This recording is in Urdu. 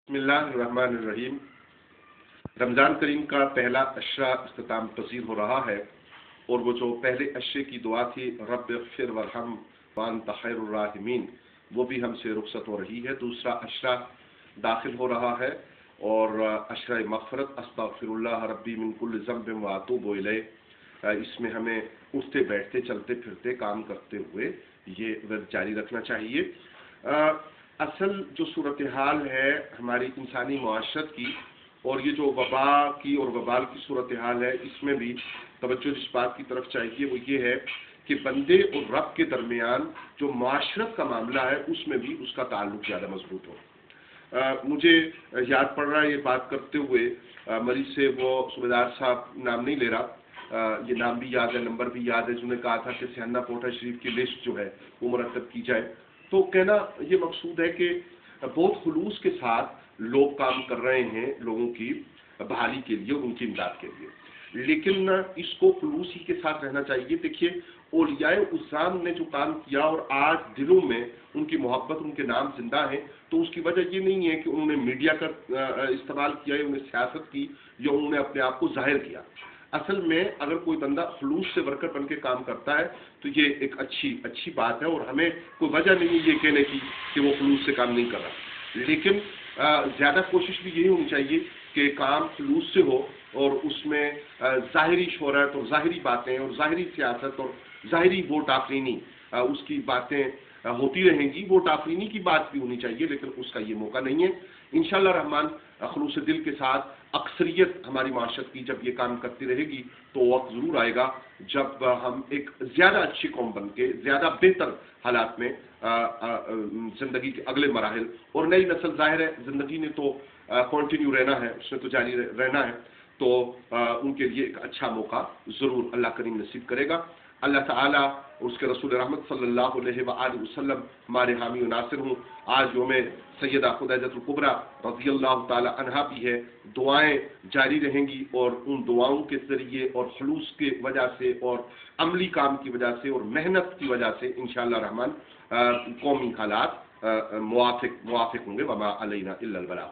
بسم اللہ الرحمن الرحیم۔ رمضان کریم کا پہلا عشرہ اختتام پذیر ہو رہا ہے، اور وہ جو پہلے عشرے کی دعا تھی رب اغفر وارحم وانت خیر الراحمین، وہ بھی ہم سے رخصت ہو رہی ہے۔ دوسرا عشرہ داخل ہو رہا ہے، اور عشرہ مغفرت استغفر اللہ ربی من کل ذنب واتوب الیہ، اس میں ہمیں اٹھتے بیٹھتے چلتے پھرتے کام کرتے ہوئے یہ ورد جاری رکھنا چاہیے۔ اصل جو صورتحال ہے ہماری انسانی معاشرت کی، اور یہ جو وبا کی اور وبال کی صورتحال ہے، اس میں بھی توجہ اس بات کی طرف چاہیے، وہ یہ ہے کہ بندے اور رب کے درمیان جو معاشرت کا معاملہ ہے اس میں بھی اس کا تعلق زیادہ مضبوط ہو۔ مجھے یاد پڑ رہا ہے یہ بات کرتے ہوئے، مریض سے وہ صوبیدار صاحب نام نہیں لے رہا، یہ نام بھی یاد ہے، نمبر بھی یاد ہے، جنہوں نے کہا تھا کہ سہنا کوٹہ شریف کی لسٹ جو ہے وہ مرتب کی جائے۔ تو کہنا یہ مقصود ہے کہ بہت خلوص کے ساتھ لوگ کام کر رہے ہیں لوگوں کی بحالی کے لیے، ان کی امداد کے لیے، لیکن اس کو خلوص ہی کے ساتھ رہنا چاہیے۔ دیکھیے اولیاء عظام نے جو کام کیا اور آج دلوں میں ان کی محبت، ان کے نام زندہ ہیں، تو اس کی وجہ یہ نہیں ہے کہ انہوں نے میڈیا کا استعمال کیا یا انہوں نے سیاست کی یا انہوں نے اپنے آپ کو ظاہر کیا۔ اصل میں اگر کوئی بندہ خلوص سے ورکر بن کے کام کرتا ہے تو یہ ایک اچھی بات ہے، اور ہمیں کوئی وجہ نہیں ہے یہ کہنے کی کہ وہ خلوص سے کام نہیں کر رہا، لیکن زیادہ کوشش بھی یہی ہونی چاہیے کہ کام خلوص سے ہو، اور اس میں ظاہری شہرت اور ظاہری باتیں اور ظاہری سیاست اور ظاہری ووٹ آفرینی، اس کی باتیں ہوتی رہیں گی۔ ووٹ آفرینی کی بات بھی ہونی چاہیے، لیکن اس کا یہ موقع نہیں ہے۔ انشاءاللہ رحمان خلوص دل کے ساتھ اکثریت ہماری معاشرت کی جب یہ کام کرتی رہے گی تو وقت ضرور آئے گا جب ہم ایک زیادہ اچھی قوم بن کے زیادہ بہتر حالات میں زندگی کے اگلے مراحل، اور نئی نسل ظاہر ہے زندگی نے تو کنٹینیو رہنا ہے، اس میں تو جاری رہنا ہے، تو ان کے لیے ایک اچھا موقع ضرور اللہ کریم نصیب کرے گا۔ اللہ تعالیٰ اور اس کے رسول رحمت صلی اللہ علیہ وآلہ وسلم ہمارے حامی و ناصر ہوں۔ آج یوم سیدہ خدیجہ الکبریٰ رضی اللہ تعالی عنہا بھی ہے، دعائیں جاری رہیں گی، اور ان دعاؤں کے ذریعے اور خلوص کی وجہ سے اور عملی کام کی وجہ سے اور محنت کی وجہ سے انشاءاللہ رحمان قومی حالات موافق ہوں گے۔ وما علینا الا البلاغ۔